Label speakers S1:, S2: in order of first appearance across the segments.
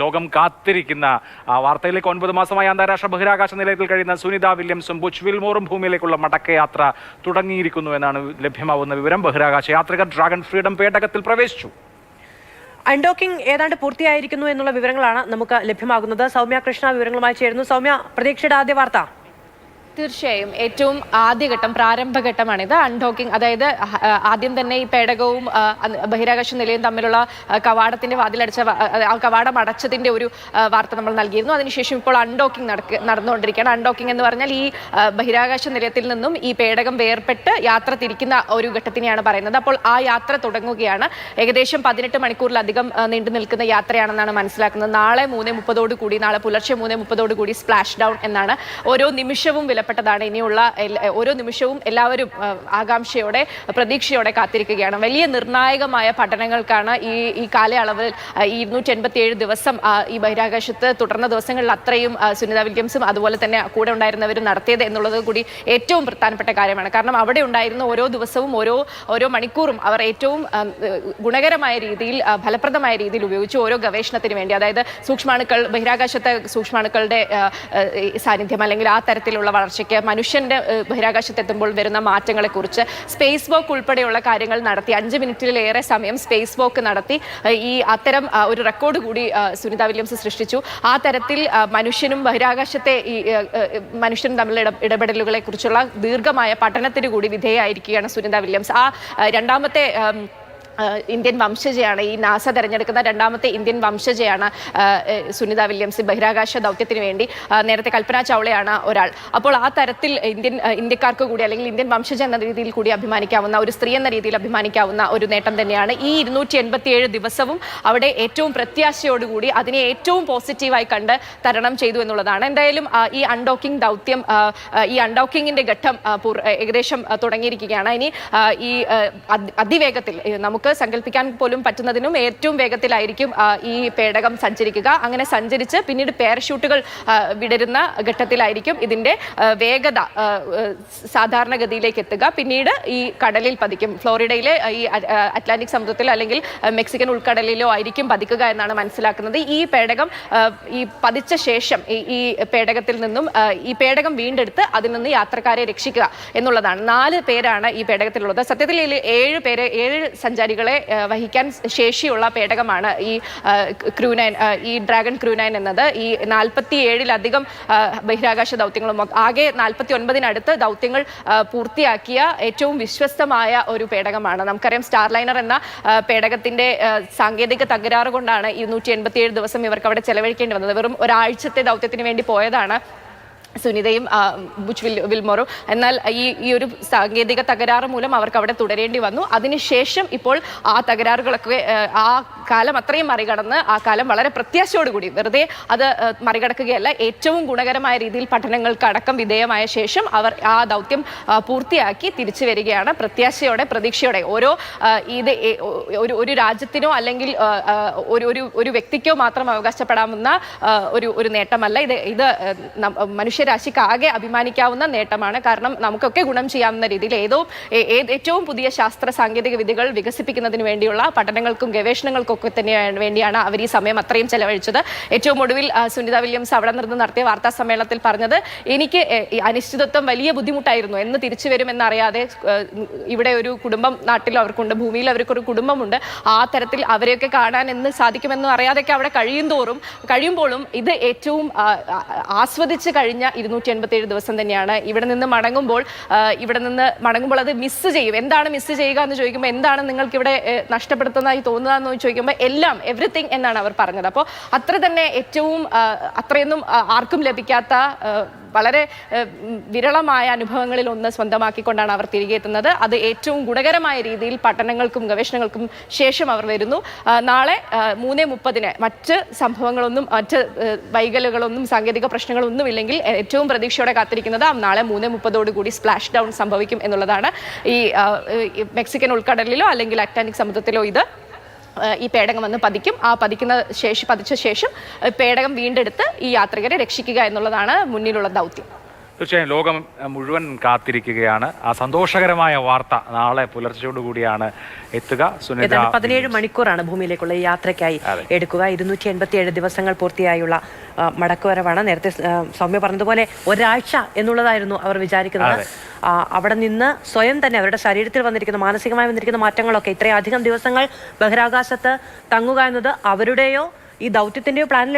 S1: ലോകം കാത്തിരിക്കുന്ന വാർത്തയിലേക്ക് 9 മാസമായി അന്താരാഷ്ട്ര ബഹിരാകാശ നിലയത്തിൽ കഴിയുന്ന സുനിത വില്യംസും ബുച്ച് വിൽമോറും ഭൂമിയിലേക്കുള്ള മടക്കയാത്ര തുടങ്ങിയിരിക്കുന്നു എന്നാണ് ലഭ്യമാവുന്ന വിവരം. ബഹിരാകാശ യാത്രികർ ഡ്രാഗൺ ഫ്രീഡം പേടകത്തിൽ പ്രവേശിച്ചു.
S2: അൺഡോക്കിംഗ് ഏതാണ്ട് പൂർത്തിയായിരിക്കുന്നു എന്നുള്ള വിവരങ്ങളാണ് നമുക്ക് ലഭ്യമാകുന്നത്. സൗമ്യ കൃഷ്ണ വിവരങ്ങളുമായി ചേരുന്നു. സൗമ്യ, പ്രതീക്ഷയുടെ ആദ്യ വാർത്ത.
S3: തീർച്ചയായും ഏറ്റവും ആദ്യഘട്ടം പ്രാരംഭഘട്ടമാണിത്. അൺഡോക്കിംഗ്, അതായത് ആദ്യം തന്നെ ഈ പേടകവും ബഹിരാകാശ നിലയം തമ്മിലുള്ള കവാടത്തിന്റെ വാതിലടച്ച ആ കവാടം അടച്ചതിന്റെ ഒരു വാർത്ത നമ്മൾ നൽകിയിരുന്നു. അതിനുശേഷം ഇപ്പോൾ അൺഡോക്കിംഗ് നടന്നുകൊണ്ടിരിക്കുകയാണ്. അൺഡോക്കിംഗ് എന്ന് പറഞ്ഞാൽ ഈ ബഹിരാകാശ നിലയത്തിൽ നിന്നും ഈ പേടകം വേർപെട്ട് യാത്ര തിരിക്കുന്ന ഒരു ഘട്ടത്തിനെയാണ് പറയുന്നത്. അപ്പോൾ ആ യാത്ര തുടങ്ങുകയാണ്. ഏകദേശം 18 മണിക്കൂറിലധികം നീണ്ടു നിൽക്കുന്ന യാത്രയാണെന്നാണ് മനസ്സിലാക്കുന്നത്. നാളെ 3:30 കൂടി, നാളെ പുലർച്ചെ 3:30 കൂടി സ്പ്ലാഷ് ഡൗൺ എന്നാണ്. ഓരോ നിമിഷവും പ്പെട്ടതാണ്. ഇനിയുള്ള ഓരോ നിമിഷവും എല്ലാവരും ആകാംക്ഷയോടെ പ്രതീക്ഷയോടെ കാത്തിരിക്കുകയാണ്. വലിയ നിർണായകമായ പഠനങ്ങൾക്കാണ് ഈ കാലയളവിൽ 287 ദിവസം ഈ ബഹിരാകാശത്ത് തുടർന്ന ദിവസങ്ങളിൽ അത്രയും സുനിത വില്യംസും അതുപോലെ തന്നെ കൂടെ ഉണ്ടായിരുന്നവരും നടത്തിയത് എന്നുള്ളത് കൂടി ഏറ്റവും പ്രധാനപ്പെട്ട കാര്യമാണ്. കാരണം അവിടെ ഉണ്ടായിരുന്ന ഓരോ ദിവസവും ഓരോ മണിക്കൂറും അവർ ഏറ്റവും ഗുണകരമായ രീതിയിൽ ഫലപ്രദമായ രീതിയിൽ ഉപയോഗിച്ചു. ഓരോ ഗവേഷണത്തിന് വേണ്ടി, അതായത് സൂക്ഷ്മാണുക്കൾ, ബഹിരാകാശത്തെ സൂക്ഷ്മാണുക്കളുടെ സാന്നിധ്യം അല്ലെങ്കിൽ ആ തരത്തിലുള്ള വളർച്ചയ്ക്ക്, മനുഷ്യന്റെ ബഹിരാകാശത്തെത്തുമ്പോൾ വരുന്ന മാറ്റങ്ങളെക്കുറിച്ച് സ്പേസ് വോക്ക് ഉൾപ്പെടെയുള്ള കാര്യങ്ങൾ നടത്തി 5 മിനിറ്റിലേറെ സമയം സ്പേസ് വോക്ക് നടത്തി അത്തരം ഒരു റെക്കോർഡ് കൂടി സുനിത വില്യംസ് സൃഷ്ടിച്ചു. ആ തരത്തിൽ മനുഷ്യനും ബഹിരാകാശത്തെ മനുഷ്യനും തമ്മിലുള്ള ഇടപെടലുകളെ കുറിച്ചുള്ള ദീർഘമായ പഠനത്തിന് കൂടി വിധേയമായിരിക്കുകയാണ് സുനിത വില്യംസ്. ആ രണ്ടാമത്തെ ഇന്ത്യൻ വംശജയാണ്, ഈ നാസ തെരഞ്ഞെടുക്കുന്ന രണ്ടാമത്തെ ഇന്ത്യൻ വംശജയാണ് സുനിത വില്യംസ്. ബഹിരാകാശ ദൗത്യത്തിന് വേണ്ടി നേരത്തെ കൽപ്പന ചൗളയാണ് ഒരാൾ. അപ്പോൾ ആ തരത്തിൽ ഇന്ത്യക്കാർക്ക് കൂടി, അല്ലെങ്കിൽ ഇന്ത്യൻ വംശജ എന്ന രീതിയിൽ കൂടി അഭിമാനിക്കാവുന്ന, ഒരു സ്ത്രീ എന്ന രീതിയിൽ അഭിമാനിക്കാവുന്ന ഒരു നേട്ടം തന്നെയാണ്. ഈ 287 ദിവസവും അവിടെ ഏറ്റവും പ്രത്യാശയോടുകൂടി അതിനെ ഏറ്റവും പോസിറ്റീവായി കണ്ട് തരണം ചെയ്തു എന്നുള്ളതാണ്. എന്തായാലും ഈ അൺഡോക്കിംഗ് ദൗത്യം, ഈ അൺഡോക്കിങ്ങിന്റെ ഘട്ടം ഏകദേശം തുടങ്ങിയിരിക്കുകയാണ്. ഇനി ഈ അതിവേഗത്തിൽ നമുക്ക് സങ്കല്പിക്കാൻ പോലും പറ്റുന്നതിനും ഏറ്റവും വേഗത്തിലായിരിക്കും ഈ പേടകം സഞ്ചരിക്കുക. അങ്ങനെ സഞ്ചരിച്ച് പിന്നീട് പാരഷൂട്ടുകൾ വിടരുന്ന ഘട്ടത്തിലായിരിക്കും ഇതിന്റെ വേഗത സാധാരണഗതിയിലേക്ക് എത്തുക. പിന്നീട് ഈ കടലിൽ പതിക്കും. ഫ്ലോറിഡയിലെ ഈ അറ്റ്ലാന്റിക് സമുദ്രത്തിലോ അല്ലെങ്കിൽ മെക്സിക്കൻ ഉൾക്കടലിലോ ആയിരിക്കും പതിക്കുക എന്നാണ് മനസ്സിലാക്കുന്നത്. ഈ പേടകം ഈ പതിച്ച ശേഷം ഈ പേടകത്തിൽ നിന്നും ഈ പേടകം വീണ്ടെടുത്ത് അതിൽ നിന്ന് യാത്രക്കാരെ രക്ഷിക്കുക എന്നുള്ളതാണ്. 4 പേരാണ് ഈ പേടകത്തിലുള്ളത്. സത്യത്തിൽ 7 സഞ്ചാരികളെ വഹിക്കാൻ ശേഷിയുള്ള പേടകമാണ് ഈ ക്രൂ9, ഈ ഡ്രാഗൺ ക്രൂ9 എന്നത്. ഈ 47-ലധികം ബഹിരാകാശ ദൗത്യങ്ങളും, ആകെ 49-നടുത്ത് ദൗത്യങ്ങൾ പൂർത്തിയാക്കിയ ഏറ്റവും വിശ്വസ്തമായ ഒരു പേടകമാണ്. നമുക്കറിയാം, സ്റ്റാർലൈനർ എന്ന പേടകത്തിന്റെ സാങ്കേതിക തകരാറ് കൊണ്ടാണ് 287 ദിവസം ഇവർക്ക് അവിടെ ചെലവഴിക്കേണ്ടി വന്നത്. വെറും ഒരാഴ്ചത്തെ ദൗത്യത്തിന് വേണ്ടി പോയതാണ് സുനിതയും ബുച്ച് വിൽമോറും. എന്നാൽ ഈ ഒരു സാങ്കേതിക തകരാറ് മൂലം അവർക്ക് അവിടെ തുടരേണ്ടി വന്നു. അതിനുശേഷം ഇപ്പോൾ ആ തകരാറുകളൊക്കെ, ആ കാലം അത്രയും മറികടന്ന്, ആ കാലം വളരെ പ്രത്യാശയോടുകൂടി, വെറുതെ അത് മറികടക്കുകയല്ല, ഏറ്റവും ഗുണകരമായ രീതിയിൽ പഠനങ്ങൾക്ക് അടക്കം വിധേയമായ ശേഷം അവർ ആ ദൗത്യം പൂർത്തിയാക്കി തിരിച്ചു വരികയാണ്. പ്രത്യാശയോടെ, പ്രതീക്ഷയോടെ. ഒരു രാജ്യത്തിനോ അല്ലെങ്കിൽ ഒരു വ്യക്തിക്കോ മാത്രം അവകാശപ്പെടാവുന്ന ഒരു നേട്ടമല്ല ഇത് മനുഷ്യരാശിക്ക് ആകെ അഭിമാനിക്കാവുന്ന നേട്ടമാണ്. കാരണം നമുക്കൊക്കെ ഗുണം ചെയ്യാവുന്ന രീതിയിൽ ഏറ്റവും പുതിയ ശാസ്ത്ര സാങ്കേതിക വിദ്യകൾ വികസിപ്പിക്കുന്നതിന് വേണ്ടിയുള്ള പഠനങ്ങൾക്കും ഗവേഷണങ്ങൾക്കും ഒക്കെ തന്നെ വേണ്ടിയാണ് അവർ ഈ സമയം അത്രയും ചെലവഴിച്ചത്. ഏറ്റവും ഒടുവിൽ സുനിത വില്യംസ് അവിടെ നിന്ന് നടത്തിയ വാർത്താ സമ്മേളനത്തിൽ പറഞ്ഞത്, എനിക്ക് അനിശ്ചിതത്വം വലിയ ബുദ്ധിമുട്ടായിരുന്നു. എന്ന് തിരിച്ചു വരുമെന്നറിയാതെ, ഇവിടെ ഒരു കുടുംബം നാട്ടിൽ അവർക്കുണ്ട്, ഭൂമിയിൽ അവർക്കൊരു കുടുംബമുണ്ട്. ആ തരത്തിൽ അവരെയൊക്കെ കാണാൻ എന്ന് സാധിക്കുമെന്നും അറിയാതെയൊക്കെ അവിടെ കഴിയുമ്പോഴും ഇത് ഏറ്റവും ആസ്വദിച്ച് കഴിഞ്ഞ 287 ദിവസം തന്നെയാണ്. ഇവിടെ നിന്ന് മടങ്ങുമ്പോൾ അത് മിസ് ചെയ്യും. എന്താണ് മിസ് ചെയ്യുക എന്ന് ചോദിക്കുമ്പോൾ, എന്താണ് നിങ്ങൾക്ക് ഇവിടെ നഷ്ടപ്പെടുത്തുന്നതായി തോന്നുന്നതെന്ന് ചോദിക്കുമ്പോൾ എല്ലാം, എവറിത്തിങ് എന്നാണ് അവർ പറഞ്ഞത്. അപ്പോൾ അത്ര തന്നെ അത്രയൊന്നും ആർക്കും ലഭിക്കാത്ത വളരെ വിരളമായ അനുഭവങ്ങളിൽ ഒന്ന് സ്വന്തമാക്കിക്കൊണ്ടാണ് അവർ തിരികെ എത്തുന്നത്. അത് ഏറ്റവും ഗുണകരമായ രീതിയിൽ പഠനങ്ങൾക്കും ഗവേഷണങ്ങൾക്കും ശേഷം അവർ വരുന്നു. നാളെ 3:30 മറ്റ് സംഭവങ്ങളൊന്നും, മറ്റ് വൈകലുകളൊന്നും, സാങ്കേതിക പ്രശ്നങ്ങളൊന്നും ഇല്ലെങ്കിൽ ഏറ്റവും പ്രതീക്ഷയോടെ കാത്തിരിക്കുന്നത് നാളെ 3:30 കൂടി സ്പ്ലാഷ് ഡൗൺ സംഭവിക്കും എന്നുള്ളതാണ്. ഈ മെക്സിക്കൻ ഉൾക്കടലിലോ അല്ലെങ്കിൽ അറ്റ്ലാന്റിക് സമുദ്രത്തിലോ ഈ പേടകം വന്ന് പതിക്കും. ആ പതിച്ച ശേഷം പേടകം വീണ്ടെടുത്ത് ഈ യാത്രികരെ രക്ഷിക്കുക എന്നുള്ളതാണ് മുന്നിലുള്ള ദൗത്യം.
S1: തീർച്ചയായും ലോകം മുഴുവൻ കാത്തിരിക്കുകയാണ്. ആ സന്തോഷകരമായ വാർത്ത നാളെ പുലർച്ചയോടുകൂടിയാണ് എത്തുക. സുനിത
S2: 17 മണിക്കൂറാണ് ഭൂമിയിലേക്കുള്ള ഈ യാത്രയ്ക്കായി എടുക്കുക. 287 ദിവസങ്ങൾ പൂർത്തിയായുള്ള മടക്കുവരവാണ്. നേരത്തെ സൗമ്യ പറഞ്ഞതുപോലെ ഒരാഴ്ച എന്നുള്ളതായിരുന്നു അവർ വിചാരിക്കുന്നത്. അവിടെ നിന്ന് സ്വയം തന്നെ അവരുടെ ശരീരത്തിൽ വന്നിരിക്കുന്ന മാനസികമായി വന്നിരിക്കുന്ന മാറ്റങ്ങളൊക്കെ ഇത്രയധികം ദിവസങ്ങൾ ബഹിരാകാശത്ത് തങ്ങുക എന്നത് അവരുടെയോ ഈ ദൗത്യത്തിന്റെയോ പ്ലാനിൽ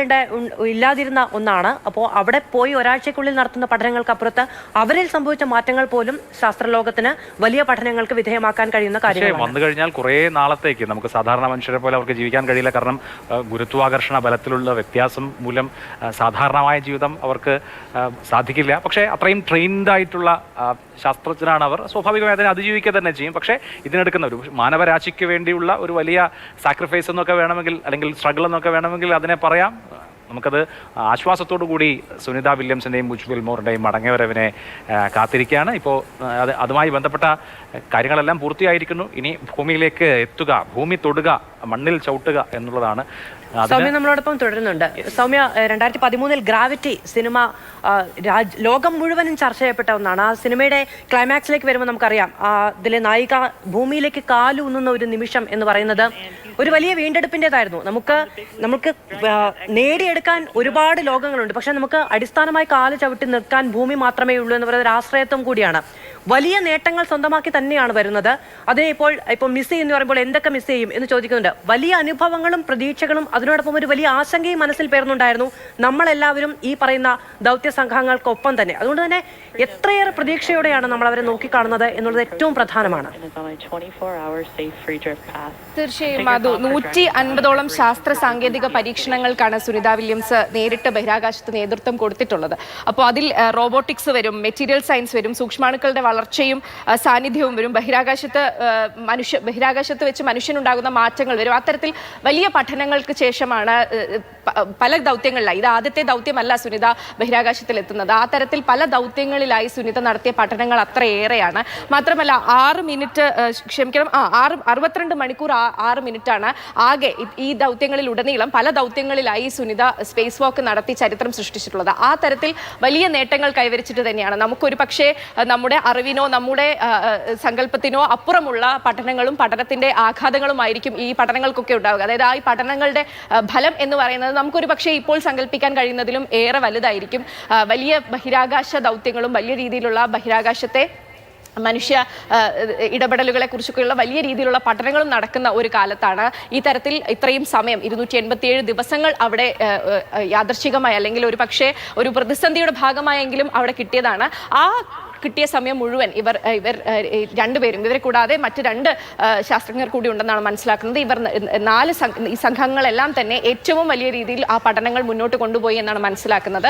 S2: ഇല്ലാതിരുന്ന ഒന്നാണ്. അപ്പോൾ അവിടെ പോയി ഒരാഴ്ചക്കുള്ളിൽ നടത്തുന്ന പഠനങ്ങൾക്കപ്പുറത്ത് അവരിൽ സംഭവിച്ച മാറ്റങ്ങൾ പോലും ശാസ്ത്രലോകത്തിന് വലിയ പഠനങ്ങൾക്ക് വിധേയമാക്കാൻ കഴിയുന്ന കാര്യമാണ്.
S1: വന്നു കഴിഞ്ഞാൽ കുറേ നാളത്തേക്ക് നമുക്ക് സാധാരണ മനുഷ്യരെ പോലെ അവർക്ക് ജീവിക്കാൻ കഴിയില്ല. കാരണം ഗുരുത്വാകർഷണ ബലത്തിലുള്ള വ്യത്യാസം മൂലം സാധാരണമായ ജീവിതം അവർക്ക് സാധിക്കില്ല. പക്ഷേ അത്രയും ട്രെയിൻഡ് ആയിട്ടുള്ള ശാസ്ത്രജ്ഞനാണ് അവർ. സ്വാഭാവികമായി അതിനെ അതിജീവിക്കുക തന്നെ ചെയ്യും. പക്ഷേ ഇതിനെടുക്കുന്ന ഒരു മാനവരാശിക്ക് വേണ്ടിയുള്ള ഒരു വലിയ സാക്രിഫൈസ് എന്നൊക്കെ വേണമെങ്കിൽ, അല്ലെങ്കിൽ സ്ട്രഗിൾ എന്നൊക്കെ വേണമെങ്കിൽ അതിനെ പറയാം. നമുക്കത് ആശ്വാസത്തോടു കൂടി സുനിത വില്യംസിൻ്റെയും ബുച്ച് വിൽമോറിൻ്റെയും മടങ്ങിവരവിനെ കാത്തിരിക്കുകയാണ്. ഇപ്പോൾ അതുമായി ബന്ധപ്പെട്ട കാര്യങ്ങളെല്ലാം പൂർത്തിയായിരിക്കുന്നു. ഇനി ഭൂമിയിലേക്ക് എത്തുക, ഭൂമി തൊടുക, മണ്ണിൽ ചവിട്ടുക എന്നുള്ളതാണ്.
S2: സൗമ്യ നമ്മളോടൊപ്പം തുടരുന്നുണ്ട്. സൗമ്യ, 2013 ഗ്രാവിറ്റി സിനിമ ലോകം മുഴുവനും ചർച്ച ചെയ്യപ്പെട്ട ഒന്നാണ്. ആ സിനിമയുടെ ക്ലൈമാക്സിലേക്ക് വരുമ്പോൾ നമുക്കറിയാം, അതിലെ നായിക ഭൂമിയിലേക്ക് കാലൂന്നുന്ന ഒരു നിമിഷം എന്ന് പറയുന്നത് ഒരു വലിയ വീണ്ടെടുപ്പിൻ്റെതായിരുന്നു. നമുക്ക് നേടിയെടുക്കാൻ ഒരുപാട് ലോകങ്ങളുണ്ട്. പക്ഷെ നമുക്ക് അടിസ്ഥാനമായി കാല് ചവിട്ടി നിൽക്കാൻ ഭൂമി മാത്രമേ ഉള്ളൂ എന്ന് പറയുന്ന ഒരു ആശ്രയത്വം കൂടിയാണ്. വലിയ നേട്ടങ്ങൾ സ്വന്തമാക്കി തന്നെയാണ് വരുന്നത്. അതിനെ ഇപ്പോൾ മിസ് ചെയ്യുന്ന പറയുമ്പോൾ എന്തൊക്കെ മിസ് ചെയ്യും എന്ന് ചോദിക്കുന്നുണ്ട്. വലിയ അനുഭവങ്ങളും പ്രതീക്ഷകളും അതിനോടൊപ്പം ഒരു വലിയ ആശങ്കയും മനസ്സിൽ പേർന്നുണ്ടായിരുന്നു നമ്മളെല്ലാവരും ഈ പറയുന്ന ദൗത്യ സംഘങ്ങൾക്കൊപ്പം തന്നെ. അതുകൊണ്ട് തന്നെ എത്രയേറെ പ്രതീക്ഷയോടെയാണ് നമ്മൾ അവരെ നോക്കിക്കാണുന്നത് എന്നുള്ളത് ഏറ്റവും പ്രധാനമാണ്.
S3: തീർച്ചയായും അത് 150ഓളം ശാസ്ത്ര സാങ്കേതിക പരീക്ഷണങ്ങൾക്കാണ് സുനിത വില്യംസ് നേരിട്ട് ബഹിരാകാശത്ത് നേതൃത്വം കൊടുത്തിട്ടുള്ളത്. അപ്പോൾ അതിൽ റോബോട്ടിക്സ് വരും, മെറ്റീരിയൽ സയൻസ് വരും, സൂക്ഷ്മാണുക്കളുടെ വളർച്ചയും സാന്നിധ്യവും വരും, ബഹിരാകാശത്ത് വെച്ച് മനുഷ്യനുണ്ടാകുന്ന മാറ്റങ്ങൾ വരും. അത്തരത്തിൽ വലിയ പഠനങ്ങൾക്ക് ശേഷമാണ് പല ദൗത്യങ്ങളിലായി, ഇത് ആദ്യത്തെ ദൗത്യമല്ല സുനിത ബഹിരാകാശത്തിൽ എത്തുന്നത്, ആ തരത്തിൽ പല ദൗത്യങ്ങളിലായി സുനിത നടത്തിയ പഠനങ്ങൾ അത്രയേറെയാണ്. മാത്രമല്ല 62 മണിക്കൂർ 6 മിനിറ്റാണ് ആകെ ഈ ദൗത്യങ്ങളിൽ ഉടനീളം പല ദൗത്യങ്ങളിലായി സുനിത സ്പേസ് വാക്ക് നടത്തി ചരിത്രം സൃഷ്ടിച്ചിട്ടുള്ളത്. ആ തരത്തിൽ വലിയ നേട്ടങ്ങൾ കൈവരിച്ചിട്ട് തന്നെയാണ് നമുക്കൊരു പക്ഷേ നമ്മുടെ അറിവിനോ നമ്മുടെ സങ്കല്പത്തിനോ അപ്പുറമുള്ള പഠനങ്ങളും പഠനത്തിന്റെ ആഘാതങ്ങളുമായിരിക്കും ഈ പഠനങ്ങൾക്കൊക്കെ ഉണ്ടാവുക. അതായത് ആ ഈ പഠനങ്ങളുടെ ഫലം എന്ന് പറയുന്നത് നമുക്കൊരു പക്ഷേ ഇപ്പോൾ സങ്കല്പിക്കാൻ കഴിയുന്നതിലും ഏറെ വലുതായിരിക്കും. വലിയ ബഹിരാകാശ ദൗത്യങ്ങളും വലിയ രീതിയിലുള്ള ബഹിരാകാശത്തെ മനുഷ്യ ഇടപെടലുകളെ കുറിച്ചൊക്കെയുള്ള വലിയ രീതിയിലുള്ള പഠനങ്ങളും നടക്കുന്ന ഒരു കാലത്താണ് ഈ തരത്തിൽ ഇത്രയും സമയം 287 ദിവസങ്ങൾ അവിടെ യാദർശികമായി അല്ലെങ്കിൽ ഒരു പക്ഷേ ഒരു പ്രതിസന്ധിയുടെ ഭാഗമായെങ്കിലും അവിടെ കിട്ടിയതാണ്. ആ കിട്ടിയ സമയം മുഴുവൻ ഇവർ രണ്ടുപേരും, ഇവരെ കൂടാതെ മറ്റ് 2 ശാസ്ത്രജ്ഞർ കൂടി ഉണ്ടെന്നാണ് മനസ്സിലാക്കുന്നത്. ഇവർ 4 ഈ സംഘങ്ങളെല്ലാം തന്നെ ഏറ്റവും വലിയ രീതിയിൽ ആ പഠനങ്ങൾ മുന്നോട്ട് കൊണ്ടുപോയി എന്നാണ് മനസ്സിലാക്കുന്നത്.